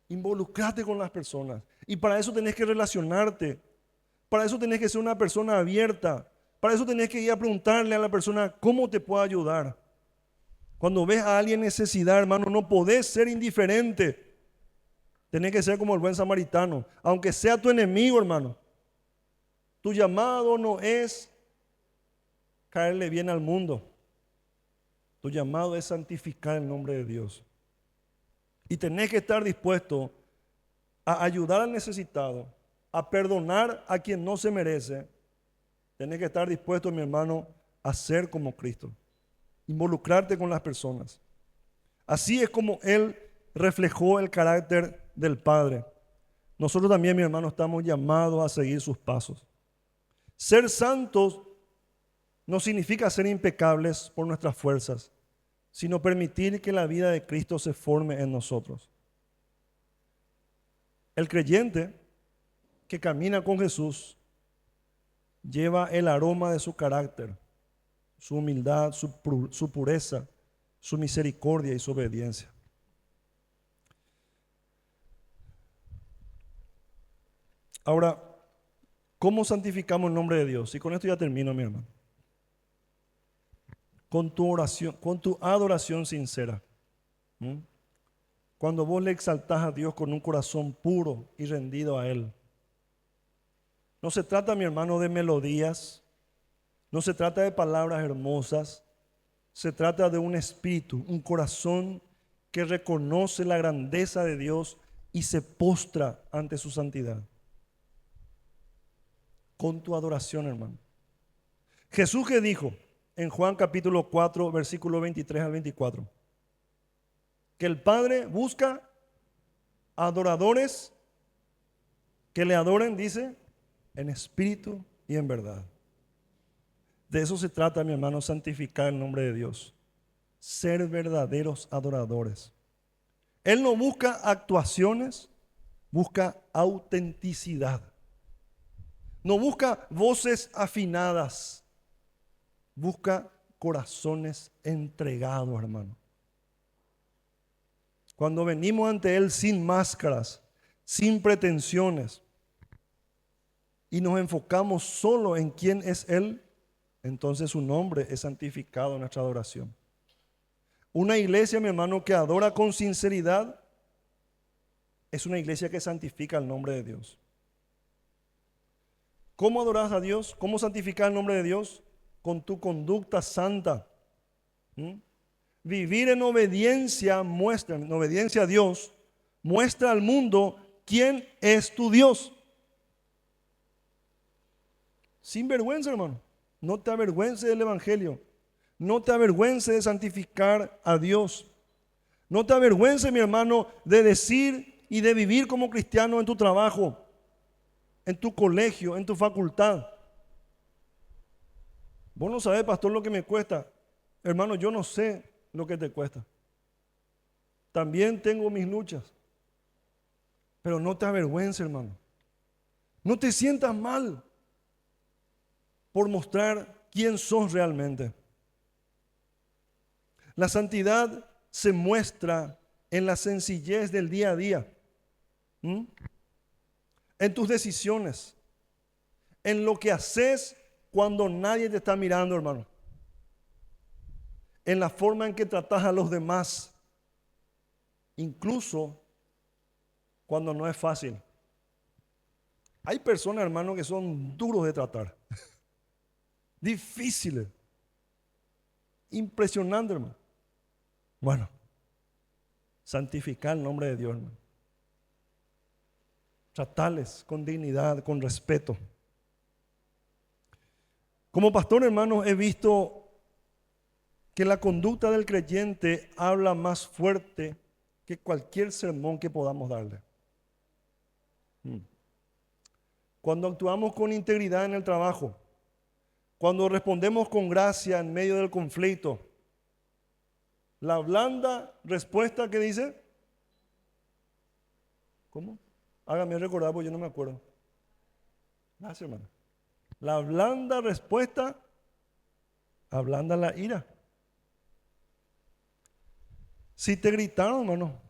Involucrate con las personas. Y para eso tenés que relacionarte. Para eso tenés que ser una persona abierta. Para eso tenés que ir a preguntarle a la persona cómo te puedo ayudar. Cuando ves a alguien en necesidad, hermano, no podés ser indiferente. Tenés que ser como el buen samaritano. Aunque sea tu enemigo, hermano. Tu llamado no es caerle bien al mundo. Tu llamado es santificar el nombre de Dios. Y tenés que estar dispuesto a ayudar al necesitado, a perdonar a quien no se merece. Tenés que estar dispuesto, mi hermano, a ser como Cristo. Involucrarte con las personas. Así es como Él reflejó el carácter del Padre. Nosotros también, mi hermano, estamos llamados a seguir sus pasos. Ser santos no significa ser impecables por nuestras fuerzas, sino permitir que la vida de Cristo se forme en nosotros. El creyente que camina con Jesús lleva el aroma de su carácter, su humildad, su pureza, su misericordia y su obediencia. Ahora, ¿cómo santificamos el nombre de Dios? Y con esto ya termino, mi hermano. Con tu oración, con tu adoración sincera. Cuando vos le exaltás a Dios con un corazón puro y rendido a Él. No se trata, mi hermano, de melodías, no se trata de palabras hermosas, se trata de un espíritu, un corazón que reconoce la grandeza de Dios y se postra ante su santidad. Con tu adoración, hermano. Jesús, que dijo en Juan capítulo 4, versículo 23 al 24, que el Padre busca adoradores que le adoren, dice, en espíritu y en verdad. De eso se trata, mi hermano, santificar el nombre de Dios. Ser verdaderos adoradores. Él no busca actuaciones, busca autenticidad. No busca voces afinadas, busca corazones entregados, hermano. Cuando venimos ante Él sin máscaras, sin pretensiones, y nos enfocamos solo en quién es Él, entonces su nombre es santificado en nuestra adoración. Una iglesia, mi hermano, que adora con sinceridad, es una iglesia que santifica el nombre de Dios. ¿Cómo adoras a Dios? ¿Cómo santificar el nombre de Dios? Con tu conducta santa. Vivir en obediencia a Dios, muestra al mundo quién es tu Dios. Sin vergüenza, hermano. No te avergüences del Evangelio. No te avergüences de santificar a Dios. No te avergüences, mi hermano, de decir y de vivir como cristiano en tu trabajo, en tu colegio, en tu facultad. Vos no sabés, pastor, lo que me cuesta. Hermano, yo no sé lo que te cuesta. También tengo mis luchas. Pero no te avergüences, hermano. No te sientas mal por mostrar quién sos realmente. La santidad se muestra en la sencillez del día a día, en tus decisiones, en lo que haces cuando nadie te está mirando, hermano, en la forma en que tratas a los demás, incluso cuando no es fácil. Hay personas, hermano, que son duros de tratar, difíciles, impresionantes, hermano. Bueno, santificar el nombre de Dios, hermano. Tratarles con dignidad, con respeto. Como pastor, hermano, he visto que la conducta del creyente habla más fuerte que cualquier sermón que podamos darle. Cuando actuamos con integridad en el trabajo, cuando respondemos con gracia en medio del conflicto, La blanda respuesta que dice, ¿cómo? Hágame recordar porque yo no me acuerdo. Gracias, hermano. La blanda respuesta ablanda la ira. Si te gritaron, hermano,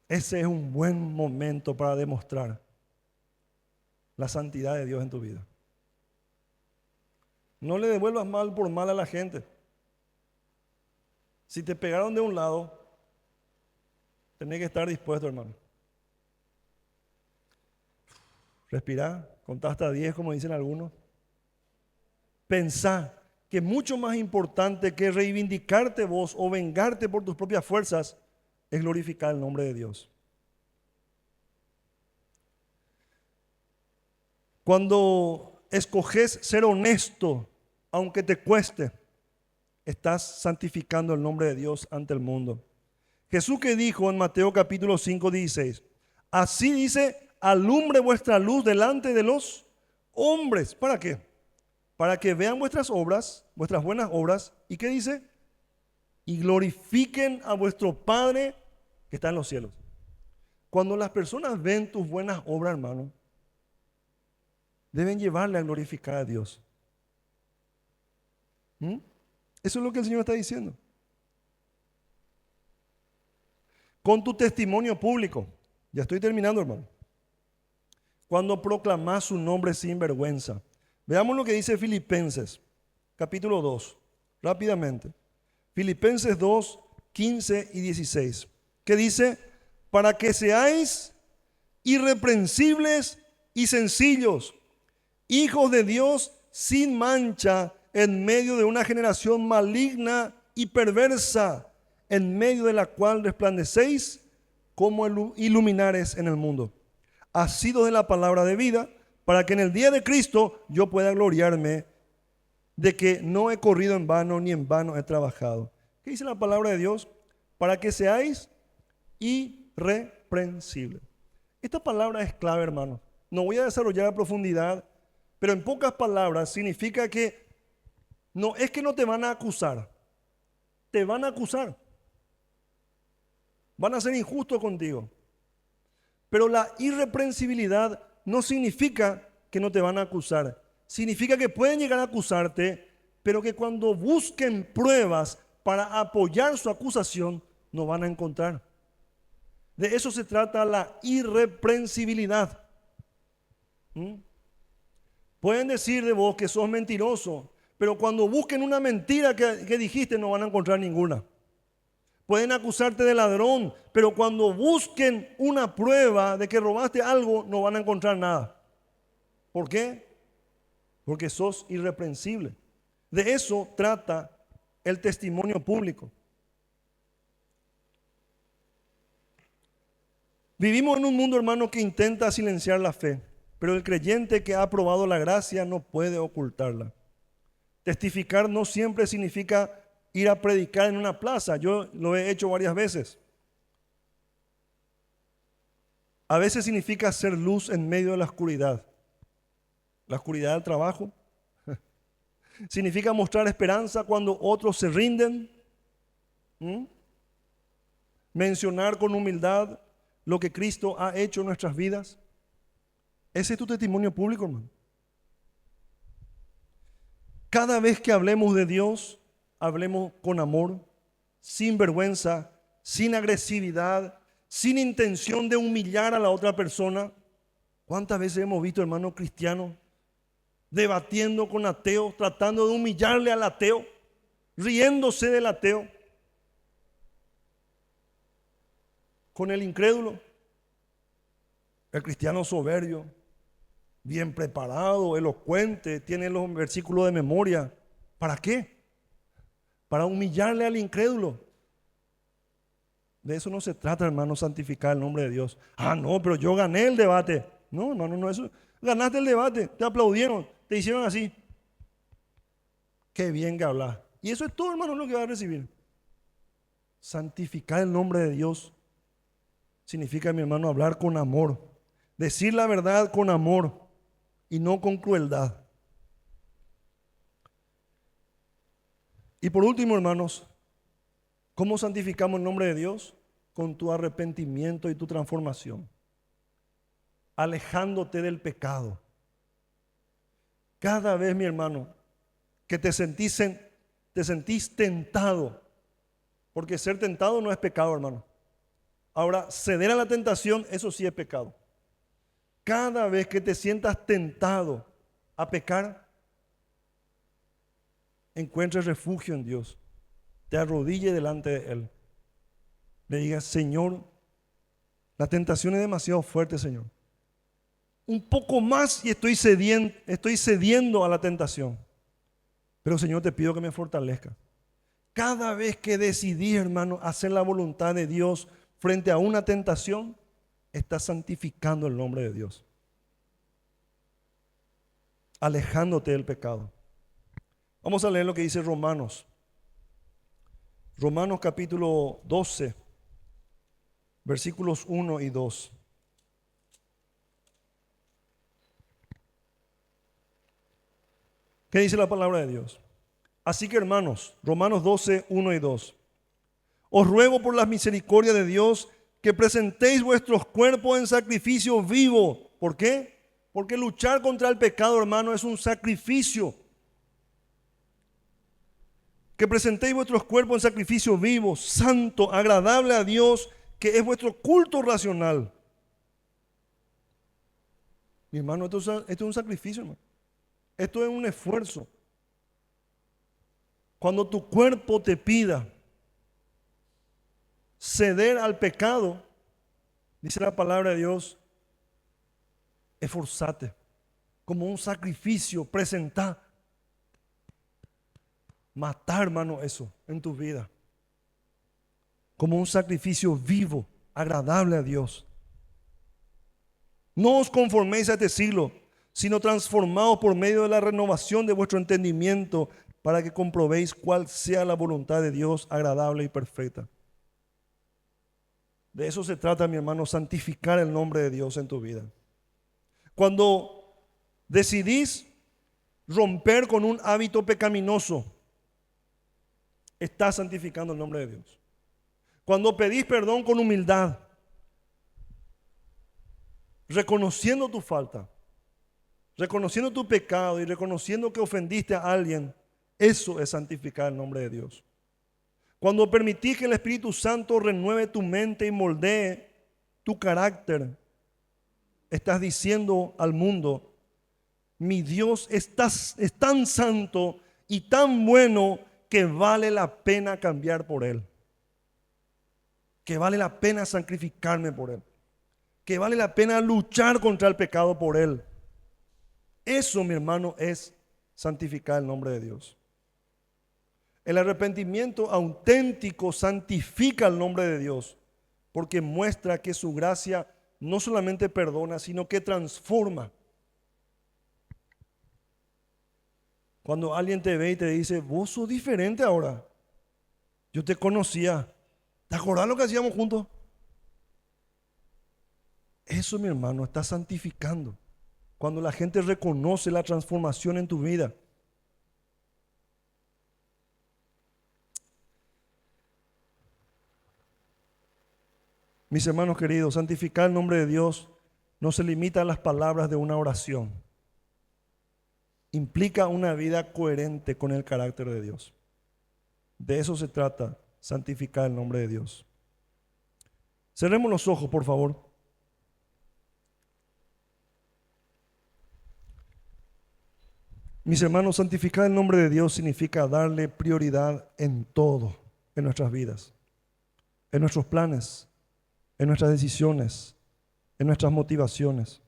ese es un buen momento para demostrar la santidad de Dios en tu vida. No le devuelvas mal por mal a la gente. Si te pegaron de un lado, tenés que estar dispuesto, hermano. Respirá, contá hasta 10, como dicen algunos. Pensá que mucho más importante que reivindicarte vos o vengarte por tus propias fuerzas es glorificar el nombre de Dios. Cuando escoges ser honesto, aunque te cueste, estás santificando el nombre de Dios ante el mundo. Jesús que dijo en Mateo capítulo 5, 16, así dice, alumbre vuestra luz delante de los hombres. ¿Para qué? Para que vean vuestras obras, vuestras buenas obras, ¿y qué dice? Y glorifiquen a vuestro Padre que está en los cielos. Cuando las personas ven tus buenas obras, hermano, deben llevarle a glorificar a Dios. Eso es lo que el Señor está diciendo. Con tu testimonio público, ya estoy terminando, hermano, cuando proclamas su nombre sin vergüenza. Veamos lo que dice Filipenses, capítulo 2, rápidamente. Filipenses 2, 15 y 16. Que dice, para que seáis irreprensibles y sencillos, hijos de Dios sin mancha, en medio de una generación maligna y perversa, en medio de la cual resplandecéis como iluminares en el mundo. Asidos de la palabra de vida, para que en el día de Cristo yo pueda gloriarme de que no he corrido en vano, ni en vano he trabajado. ¿Qué dice la palabra de Dios? Para que seáis irreprensibles. Esta palabra es clave, hermano. No voy a desarrollar a profundidad, pero en pocas palabras significa que no es que no te van a acusar, te van a acusar. Van a ser injustos contigo. Pero la irreprensibilidad no significa que no te van a acusar. Significa que pueden llegar a acusarte, pero que cuando busquen pruebas para apoyar su acusación, no van a encontrar. De eso se trata la irreprensibilidad. Pueden decir de vos que sos mentiroso, pero cuando busquen una mentira que dijiste, no van a encontrar ninguna. Pueden acusarte de ladrón, pero cuando busquen una prueba de que robaste algo, no van a encontrar nada. ¿Por qué? Porque sos irreprensible. De eso trata el testimonio público. Vivimos en un mundo, hermano, que intenta silenciar la fe, pero el creyente que ha probado la gracia no puede ocultarla. Testificar no siempre significa ir a predicar en una plaza. Yo lo he hecho varias veces. A veces significa ser luz en medio de la oscuridad del trabajo. Significa mostrar esperanza cuando otros se rinden. Mencionar con humildad lo que Cristo ha hecho en nuestras vidas. Ese es tu testimonio público, hermano. Cada vez que hablemos de Dios, hablemos con amor, sin vergüenza, sin agresividad, sin intención de humillar a la otra persona. ¿Cuántas veces hemos visto hermanos cristianos debatiendo con ateos, tratando de humillarle al ateo, riéndose del ateo? Con el incrédulo, el cristiano soberbio, bien preparado, elocuente, tiene los versículos de memoria. ¿Para qué? Para humillarle al incrédulo. De eso no se trata, hermano, santificar el nombre de Dios. Ah, no, pero yo gané el debate. No, hermano, no eso. Ganaste el debate, te aplaudieron, te hicieron así. Qué bien que hablas. Y eso es todo, hermano, lo que vas a recibir. Santificar el nombre de Dios significa, mi hermano, hablar con amor. Decir la verdad con amor y no con crueldad. Y por último, hermanos, ¿cómo santificamos el nombre de Dios? Con tu arrepentimiento y tu transformación, alejándote del pecado. Cada vez, mi hermano, que te sentís tentado, porque ser tentado no es pecado, hermano. Ahora, ceder a la tentación, eso sí es pecado. Cada vez que te sientas tentado a pecar, encuentres refugio en Dios. Te arrodille delante de Él. Le digas: Señor, la tentación es demasiado fuerte, Señor. Un poco más y estoy cediendo a la tentación. Pero, Señor, te pido que me fortalezca. Cada vez que decidí, hermano, hacer la voluntad de Dios frente a una tentación, estás santificando el nombre de Dios, alejándote del pecado. Vamos a leer lo que dice Romanos. Romanos capítulo 12, versículos 1 y 2. ¿Qué dice la palabra de Dios? Así que, hermanos, Romanos 12, 1 y 2. Os ruego por la misericordia de Dios que presentéis vuestros cuerpos en sacrificio vivo. ¿Por qué? Porque luchar contra el pecado, hermano, es un sacrificio. Que presentéis vuestros cuerpos en sacrificio vivo, santo, agradable a Dios, que es vuestro culto racional. Mi hermano, esto es un sacrificio, hermano. Esto es un esfuerzo. Cuando tu cuerpo te pida ceder al pecado, dice la palabra de Dios, esforzate, como un sacrificio, presentá. Matar, hermano, eso en tu vida, como un sacrificio vivo, agradable a Dios. No os conforméis a este siglo, sino transformaos por medio de la renovación de vuestro entendimiento, para que comprobéis cuál sea la voluntad de Dios, agradable y perfecta. De eso se trata, mi hermano, santificar el nombre de Dios en tu vida. Cuando decidís romper con un hábito pecaminoso, estás santificando el nombre de Dios. Cuando pedís perdón con humildad, reconociendo tu falta, reconociendo tu pecado y reconociendo que ofendiste a alguien, eso es santificar el nombre de Dios. Cuando permitís que el Espíritu Santo renueve tu mente y moldee tu carácter, estás diciendo al mundo: mi Dios es tan santo y tan bueno que vale la pena cambiar por Él, que vale la pena sacrificarme por Él, que vale la pena luchar contra el pecado por Él. Eso, mi hermano, es santificar el nombre de Dios. El arrepentimiento auténtico santifica el nombre de Dios, porque muestra que su gracia no solamente perdona, sino que transforma. Cuando alguien te ve y te dice: vos sos diferente ahora, yo te conocía, ¿te acordás lo que hacíamos juntos? Eso, mi hermano, está santificando. Cuando la gente reconoce la transformación en tu vida. Mis hermanos queridos, santificar el nombre de Dios no se limita a las palabras de una oración. Implica una vida coherente con el carácter de Dios. De eso se trata, santificar el nombre de Dios. Cerremos los ojos, por favor. Mis hermanos, santificar el nombre de Dios significa darle prioridad en todo, en nuestras vidas, en nuestros planes, en nuestras decisiones, en nuestras motivaciones.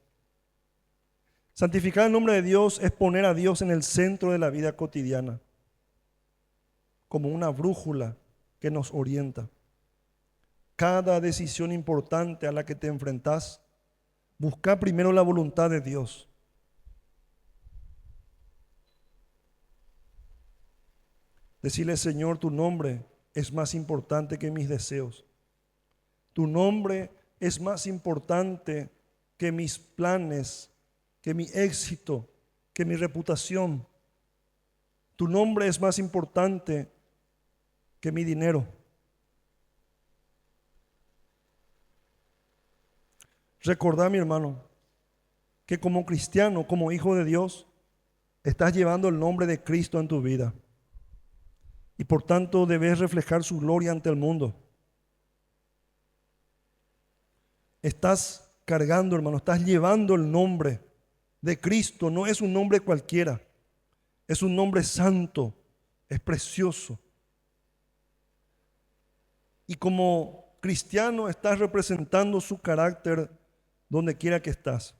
Santificar el nombre de Dios es poner a Dios en el centro de la vida cotidiana, como una brújula que nos orienta. Cada decisión importante a la que te enfrentas, busca primero la voluntad de Dios. Decirle: Señor, tu nombre es más importante que mis deseos. Tu nombre es más importante que mis planes, que mi éxito, que mi reputación. Tu nombre es más importante que mi dinero. Recordá, mi hermano, que como cristiano, como hijo de Dios, estás llevando el nombre de Cristo en tu vida. Y por tanto debes reflejar su gloria ante el mundo. Estás cargando, hermano, estás llevando el nombre de Cristo. No es un nombre cualquiera. Es un nombre santo, es precioso. Y como cristiano estás representando su carácter donde quiera que estás.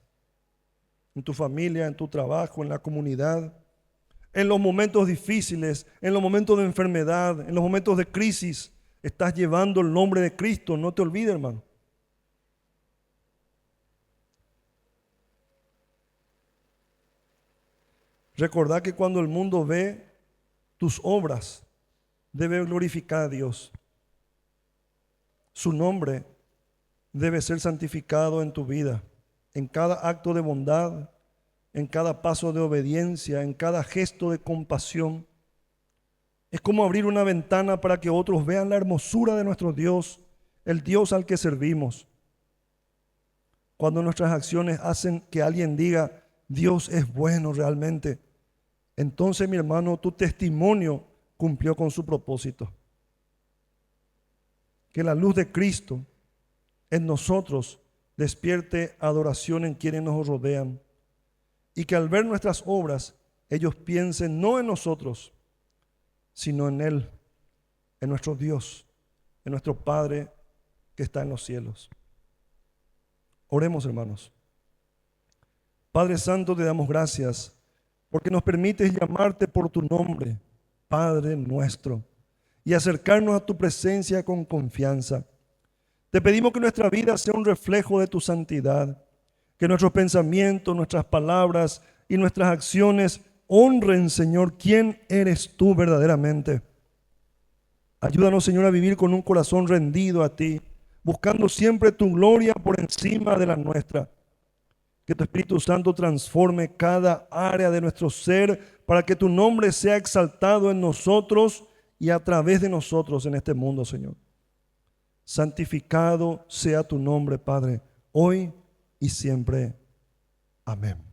En tu familia, en tu trabajo, en la comunidad. En los momentos difíciles, en los momentos de enfermedad, en los momentos de crisis, estás llevando el nombre de Cristo. No te olvides, hermano. Recordá que cuando el mundo ve tus obras, debe glorificar a Dios. Su nombre debe ser santificado en tu vida, en cada acto de bondad, en cada paso de obediencia, en cada gesto de compasión. Es como abrir una ventana para que otros vean la hermosura de nuestro Dios, el Dios al que servimos. Cuando nuestras acciones hacen que alguien diga, Dios es bueno realmente, entonces, mi hermano, tu testimonio cumplió con su propósito. Que la luz de Cristo en nosotros despierte adoración en quienes nos rodean. Y que al ver nuestras obras, ellos piensen no en nosotros, sino en Él, en nuestro Dios, en nuestro Padre que está en los cielos. Oremos, hermanos. Padre Santo, te damos gracias porque nos permites llamarte por tu nombre, Padre nuestro, y acercarnos a tu presencia con confianza. Te pedimos que nuestra vida sea un reflejo de tu santidad, que nuestros pensamientos, nuestras palabras y nuestras acciones honren, Señor, quién eres tú verdaderamente. Ayúdanos, Señor, a vivir con un corazón rendido a ti, buscando siempre tu gloria por encima de la nuestra. Que tu Espíritu Santo transforme cada área de nuestro ser para que tu nombre sea exaltado en nosotros y a través de nosotros en este mundo, Señor. Santificado sea tu nombre, Padre, hoy y siempre. Amén.